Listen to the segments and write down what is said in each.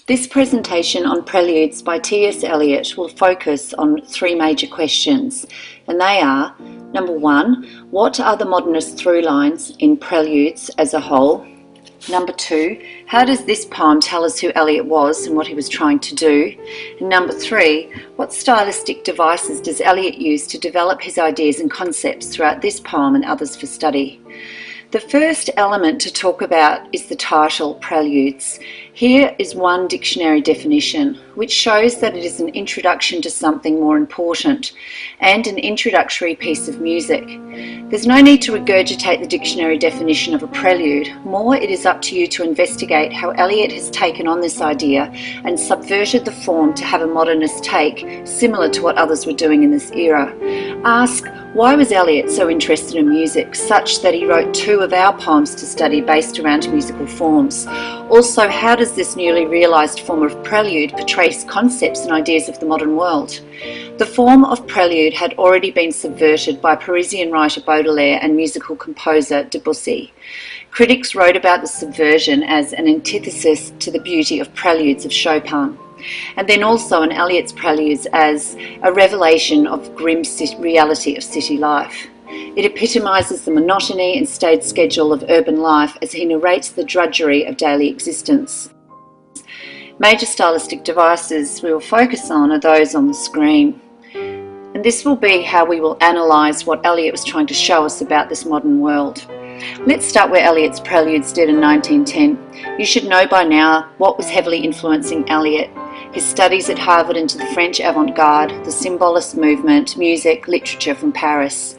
This presentation on Preludes by T.S. Eliot will focus on three major questions, and they are: number one, what are the modernist through lines in Preludes as a whole? Number two, how does this poem tell us who Eliot was and what he was trying to do? And number three, what stylistic devices does Eliot use to develop his ideas and concepts throughout this poem and others for study? The first element to talk about is the title, Preludes. Here is one dictionary definition, which shows that it is an introduction to something more important and an introductory piece of music. There's no need to regurgitate the dictionary definition of a prelude. More, it is up to you to investigate how Eliot has taken on this idea and subverted the form to have a modernist take, similar to what others were doing in this era. Ask, why was Eliot so interested in music, such that he wrote two of our poems to study based around musical forms? Also, how does this newly realised form of prelude portray concepts and ideas of the modern world? The form of prelude had already been subverted by Parisian writer Baudelaire and musical composer Debussy. Critics wrote about the subversion as an antithesis to the beauty of preludes of Chopin, and then also in Eliot's Preludes as a revelation of grim reality of city life. It epitomises the monotony and staid schedule of urban life as he narrates the drudgery of daily existence. Major stylistic devices we will focus on are those on the screen. And this will be how we will analyse what Eliot was trying to show us about this modern world. Let's start where Eliot's Preludes did in 1910. You should know by now what was heavily influencing Eliot: his studies at Harvard into the French avant-garde, the symbolist movement, music, literature from Paris.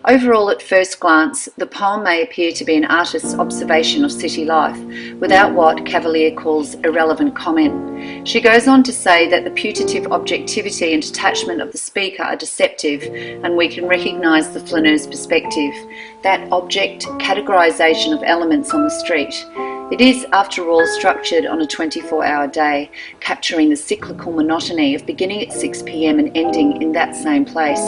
Overall, at first glance, the poem may appear to be an artist's observation of city life, without what Cavalier calls irrelevant comment. She goes on to say that the putative objectivity and detachment of the speaker are deceptive, and we can recognise the flaneur's perspective, that object categorisation of elements on the street. It is, after all, structured on a 24-hour day, capturing the cyclical monotony of beginning at 6 p.m. and ending in that same place.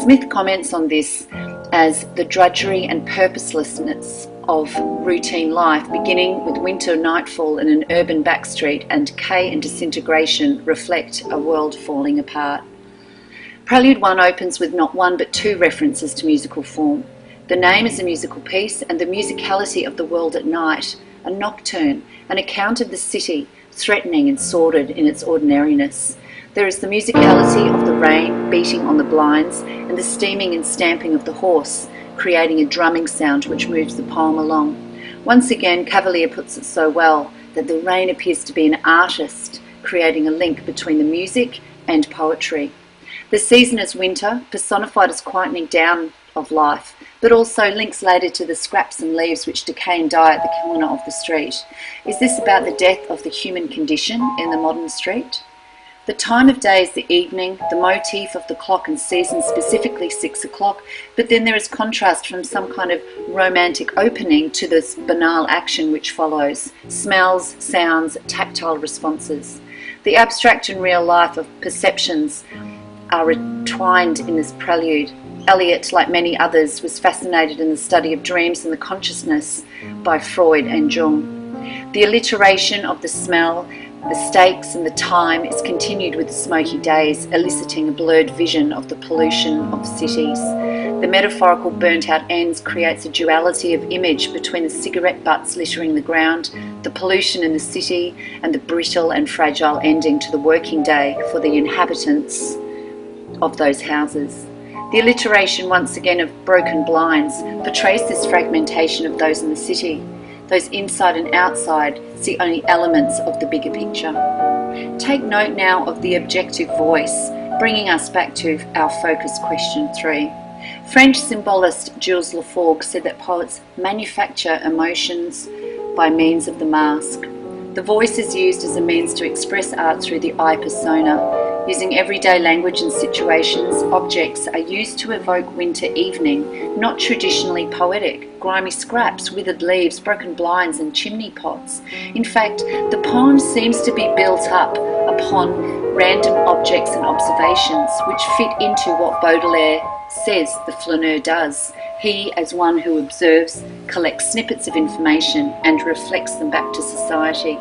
Smith comments on this as the drudgery and purposelessness of routine life, beginning with winter nightfall in an urban backstreet, and decay and disintegration reflect a world falling apart. Prelude 1 opens with not one but two references to musical form. The name is a musical piece, and the musicality of the world at night, a nocturne, an account of the city, threatening and sordid in its ordinariness. There is the musicality of the rain beating on the blinds and the steaming and stamping of the horse, creating a drumming sound which moves the poem along. Once again, Cavalier puts it so well that the rain appears to be an artist, creating a link between the music and poetry. The season is winter, personified as quietening down of life, but also links later to the scraps and leaves which decay and die at the corner of the street. Is this about the death of the human condition in the modern street? The time of day is the evening, the motif of the clock and season, specifically 6 o'clock, but then there is contrast from some kind of romantic opening to this banal action which follows: smells, sounds, tactile responses. The abstract and real life of perceptions are entwined in this prelude. Eliot, like many others, was fascinated in the study of dreams and the consciousness by Freud and Jung. The alliteration of the smell, the stakes and the time is continued with the smoky days, eliciting a blurred vision of the pollution of cities. The metaphorical burnt-out ends creates a duality of image between the cigarette butts littering the ground, the pollution in the city, and the brittle and fragile ending to the working day for the inhabitants of those houses. The alliteration, once again, of broken blinds portrays this fragmentation of those in the city. Those inside and outside see only elements of the bigger picture. Take note now of the objective voice, bringing us back to our focus question 3. French symbolist Jules Laforgue said that poets manufacture emotions by means of the mask. The voice is used as a means to express art through the eye persona. Using everyday language and situations, objects are used to evoke winter evening, not traditionally poetic, grimy scraps, withered leaves, broken blinds and chimney pots. In fact, the poem seems to be built up upon random objects and observations which fit into what Baudelaire says the flaneur does. He, as one who observes, collects snippets of information and reflects them back to society.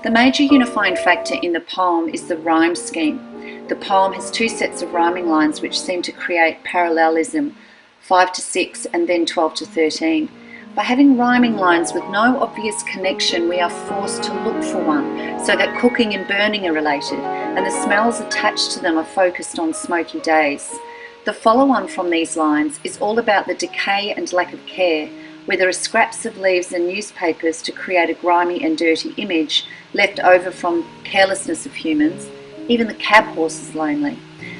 The major unifying factor in the poem is the rhyme scheme. The poem has two sets of rhyming lines which seem to create parallelism, 5 to 6 and then 12 to 13. By having rhyming lines with no obvious connection, we are forced to look for one, so that cooking and burning are related, and the smells attached to them are focused on smoky days. The follow-on from these lines is all about the decay and lack of care, where there are scraps of leaves and newspapers to create a grimy and dirty image left over from carelessness of humans. Even the cab horse is lonely.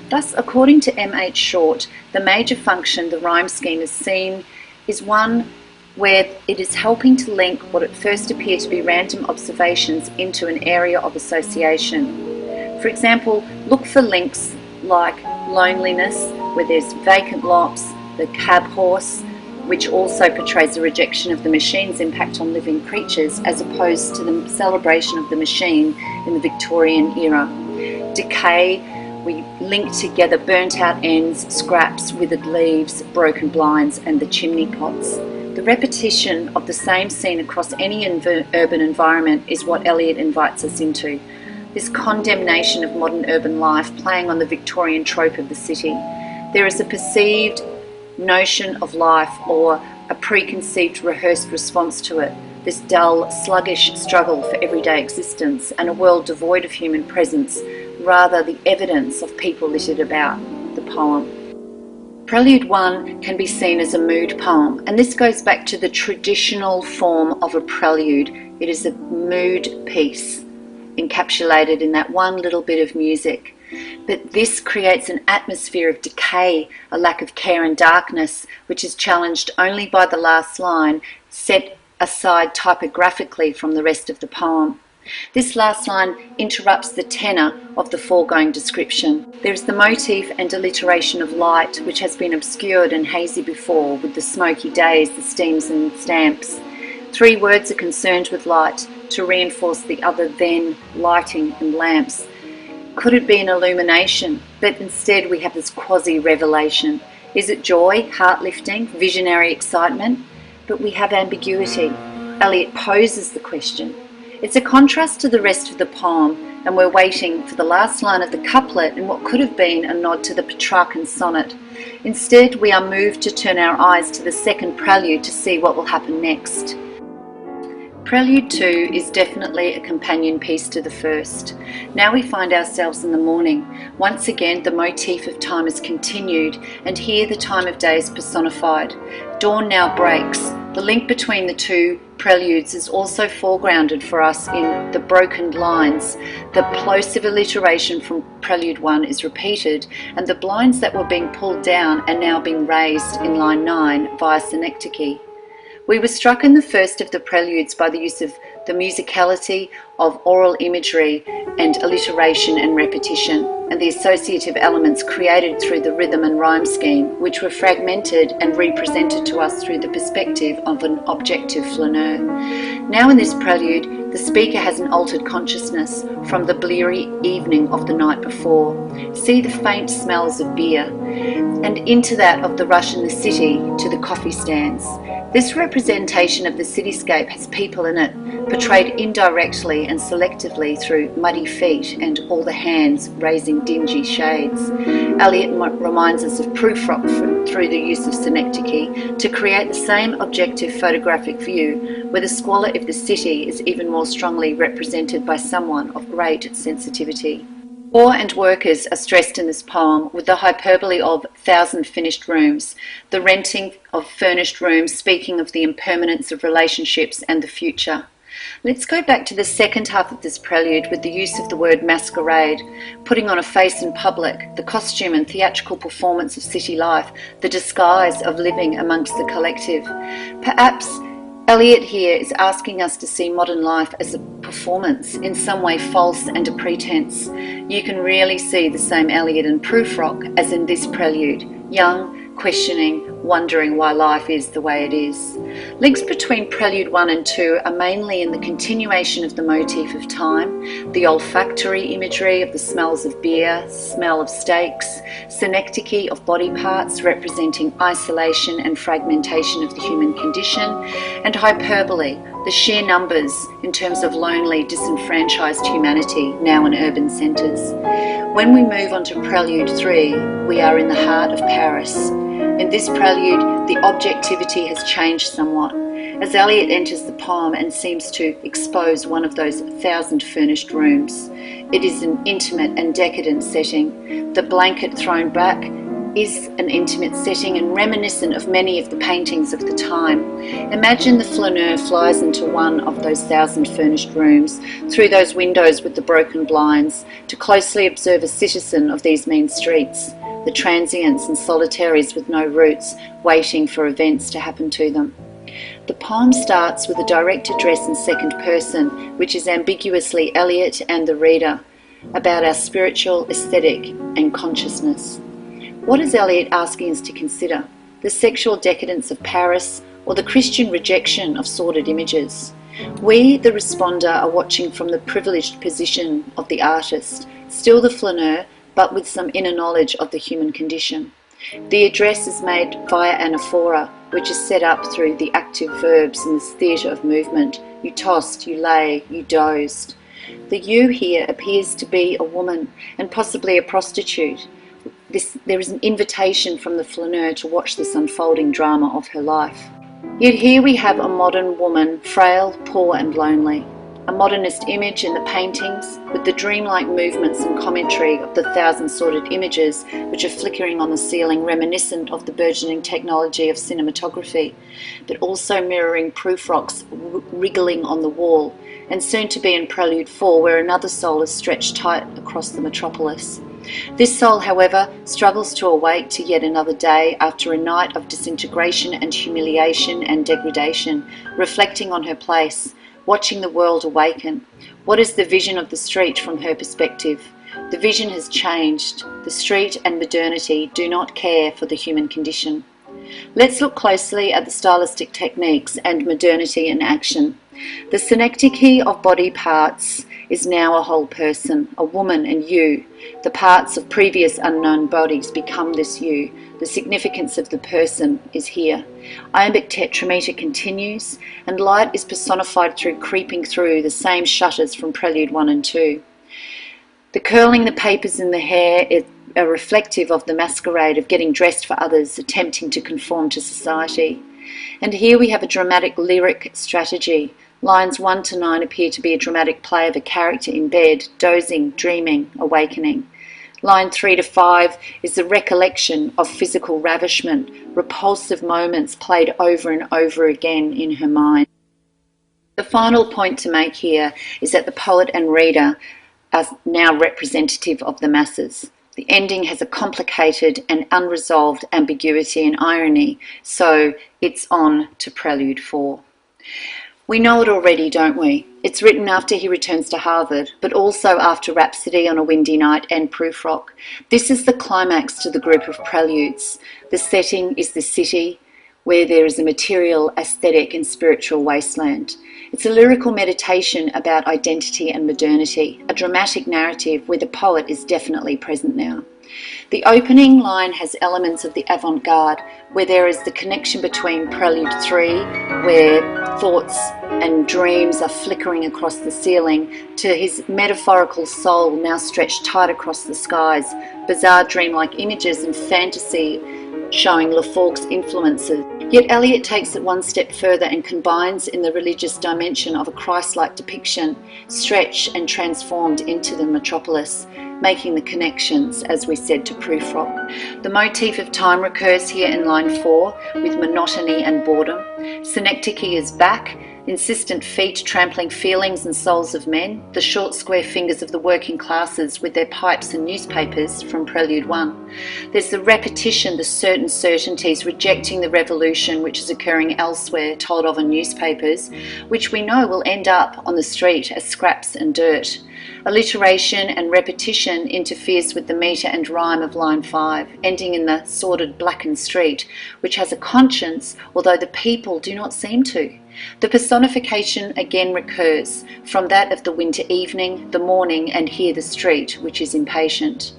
Thus, according to M.H. Short, the major function the rhyme scheme is seen is one where it is helping to link what at first appear to be random observations into an area of association. For example, look for links like loneliness, where there's vacant lots, the cab horse, which also portrays the rejection of the machine's impact on living creatures as opposed to the celebration of the machine in the Victorian era. Decay, we link together burnt out ends, scraps, withered leaves, broken blinds and the chimney pots. The repetition of the same scene across any urban environment is what Eliot invites us into. This condemnation of modern urban life playing on the Victorian trope of the city. There is a perceived notion of life or a preconceived rehearsed response to it, this dull, sluggish struggle for everyday existence and a world devoid of human presence, rather the evidence of people littered about the poem. Prelude 1 can be seen as a mood poem, and this goes back to the traditional form of a prelude. It is a mood piece encapsulated in that one little bit of music. But this creates an atmosphere of decay, a lack of care and darkness, which is challenged only by the last line, set aside typographically from the rest of the poem. This last line interrupts the tenor of the foregoing description. There is the motif and alliteration of light, which has been obscured and hazy before with the smoky days, the steams and stamps. 3 words are concerned with light to reinforce the other then, lighting and lamps. Could it be an illumination? But instead we have this quasi-revelation. Is it joy, heart-lifting, visionary excitement? But we have ambiguity. Eliot poses the question. It's a contrast to the rest of the poem, and we're waiting for the last line of the couplet in what could have been a nod to the Petrarchan sonnet. Instead, we are moved to turn our eyes to the second prelude to see what will happen next. Prelude 2 is definitely a companion piece to the first. Now we find ourselves in the morning. Once again, the motif of time is continued, and here the time of day is personified. Dawn now breaks. The link between the two preludes is also foregrounded for us in the broken lines. The plosive alliteration from Prelude 1 is repeated, and the blinds that were being pulled down are now being raised in line 9 via synecdoche. We were struck in the first of the preludes by the use of the musicality of oral imagery and alliteration and repetition, and the associative elements created through the rhythm and rhyme scheme, which were fragmented and represented to us through the perspective of an objective flaneur. Now in this prelude, the speaker has an altered consciousness from the bleary evening of the night before. See the faint smells of beer, and into that of the rush in the city to the coffee stands. This representation of the cityscape has people in it, portrayed indirectly and selectively through muddy feet and all the hands raising dingy shades. Eliot reminds us of Prufrock through the use of synecdoche to create the same objective photographic view, where the squalor of the city is even more strongly represented by someone of great sensitivity. Poor and workers are stressed in this poem with the hyperbole of 1,000 finished rooms, the renting of furnished rooms speaking of the impermanence of relationships and the future. Let's go back to the second half of this prelude with the use of the word masquerade, putting on a face in public, the costume and theatrical performance of city life, the disguise of living amongst the collective. Perhaps Eliot here is asking us to see modern life as a performance, in some way false and a pretense. You can really see the same Eliot in Prufrock as in this prelude, young, questioning, wondering why life is the way it is. Links between Prelude 1 and 2 are mainly in the continuation of the motif of time, the olfactory imagery of the smells of beer, smell of steaks, synecdoche of body parts representing isolation and fragmentation of the human condition, and hyperbole The sheer numbers in terms of lonely, disenfranchised humanity now in urban centres. When we move on to Prelude 3, we are in the heart of Paris. In this prelude, the objectivity has changed somewhat, as Eliot enters the poem and seems to expose one of those 1,000 furnished rooms. It is an intimate and decadent setting. The blanket thrown back is an intimate setting and reminiscent of many of the paintings of the time. Imagine the flaneur flies into one of those 1,000 furnished rooms, through those windows with the broken blinds, to closely observe a citizen of these mean streets, the transients and solitaries with no roots, waiting for events to happen to them. The poem starts with a direct address in second person, which is ambiguously Eliot and the reader, about our spiritual, aesthetic and consciousness. What is Eliot asking us to consider? The sexual decadence of Paris, or the Christian rejection of sordid images? We, the responder, are watching from the privileged position of the artist, still the flaneur, but with some inner knowledge of the human condition. The address is made via an Aphora, which is set up through the active verbs in this theatre of movement. You tossed, you lay, you dozed. The you here appears to be a woman, and possibly a prostitute. There is an invitation from the flaneur to watch this unfolding drama of her life. Yet here we have a modern woman, frail, poor and lonely. A modernist image in the paintings, with the dreamlike movements and commentary of the 1,000 sordid images which are flickering on the ceiling, reminiscent of the burgeoning technology of cinematography, but also mirroring proof rocks wriggling on the wall, and soon to be in Prelude 4, where another soul is stretched tight across the metropolis. This soul, however, struggles to awake to yet another day after a night of disintegration and humiliation and degradation, reflecting on her place, watching the world awaken. What is the vision of the street from her perspective? The vision has changed. The street and modernity do not care for the human condition. Let's look closely at the stylistic techniques and modernity in action. The synecdoche of body parts is now a whole person, a woman and you. The parts of previous unknown bodies become this you. The significance of the person is here. Iambic tetrameter continues, and light is personified through creeping through the same shutters from Prelude 1 and 2. The curling the papers in the hair is reflective of the masquerade of getting dressed for others, attempting to conform to society. And here we have a dramatic lyric strategy. Lines 1 to 9 appear to be a dramatic play of a character in bed, dozing, dreaming, awakening. Line 3 to 5 is the recollection of physical ravishment, repulsive moments played over and over again in her mind. The final point to make here is that the poet and reader are now representative of the masses. The ending has a complicated and unresolved ambiguity and irony, so it's on to Prelude 4. We know it already, don't we? It's written after he returns to Harvard, but also after Rhapsody on a Windy Night and Proof Rock. This is the climax to the group of preludes. The setting is the city, where there is a material, aesthetic and spiritual wasteland. It's a lyrical meditation about identity and modernity, a dramatic narrative where the poet is definitely present now. The opening line has elements of the avant-garde, where there is the connection between Prelude 3, where thoughts and dreams are flickering across the ceiling, to his metaphorical soul now stretched tight across the skies, bizarre dreamlike images and fantasy showing Le Forgue's influences. Yet Eliot takes it one step further and combines in the religious dimension of a Christ-like depiction, stretched and transformed into the metropolis, making the connections, as we said, to Proof Rock. The motif of time recurs here in line 4 with monotony and boredom. Synecdoche is back, insistent feet trampling feelings and souls of men, the short square fingers of the working classes with their pipes and newspapers from Prelude 1. There's the repetition, the certain certainties, rejecting the revolution which is occurring elsewhere, told of in newspapers, which we know will end up on the street as scraps and dirt. Alliteration and repetition interferes with the metre and rhyme of line 5, ending in the sordid blackened street, which has a conscience, although the people do not seem to. The personification again recurs, from that of the winter evening, the morning, and here the street, which is impatient.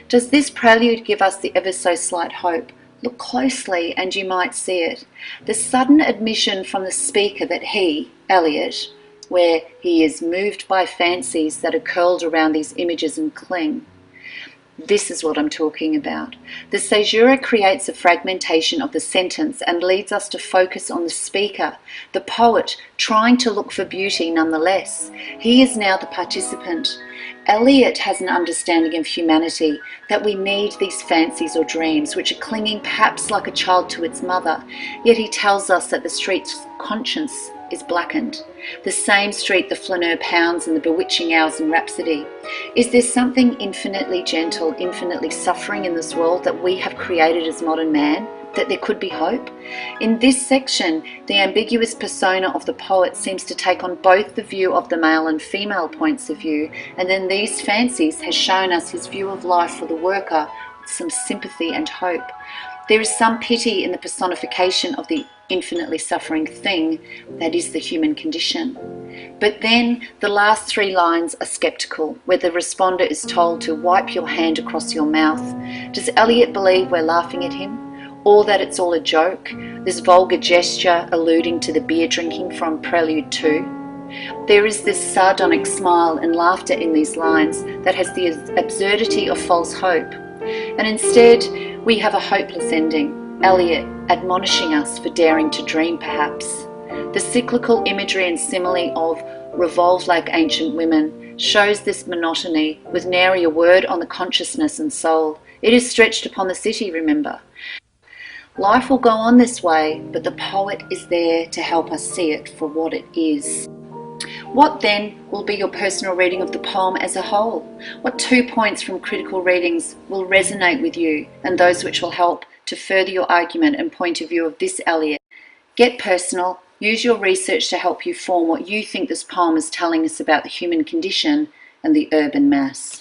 Does this prelude give us the ever so slight hope? Look closely and you might see it. The sudden admission from the speaker that he, Eliot, where he is moved by fancies that are curled around these images and cling. This is what I'm talking about. The caesura creates a fragmentation of the sentence and leads us to focus on the speaker, the poet, trying to look for beauty nonetheless. He is now the participant. Eliot has an understanding of humanity, that we need these fancies or dreams, which are clinging perhaps like a child to its mother, yet he tells us that the street's conscience is blackened, the same street the flaneur pounds in the bewitching hours in Rhapsody. Is there something infinitely gentle, infinitely suffering in this world that we have created as modern man, that there could be hope? In this section, the ambiguous persona of the poet seems to take on both the view of the male and female points of view, and in these fancies has shown us his view of life for the worker with some sympathy and hope. There is some pity in the personification of the infinitely suffering thing that is the human condition. But then the last three lines are sceptical, where the responder is told to wipe your hand across your mouth. Does Eliot believe we're laughing at him? Or that it's all a joke, this vulgar gesture alluding to the beer drinking from Prelude 2? There is this sardonic smile and laughter in these lines that has the absurdity of false hope. And instead, we have a hopeless ending, Eliot admonishing us for daring to dream perhaps. The cyclical imagery and simile of revolve like ancient women shows this monotony, with nary a word on the consciousness and soul. It is stretched upon the city, remember. Life will go on this way, but the poet is there to help us see it for what it is. What then will be your personal reading of the poem as a whole? What 2 points from critical readings will resonate with you, and those which will help to further your argument and point of view of this Eliot? Get personal, use your research to help you form what you think this poem is telling us about the human condition and the urban mass.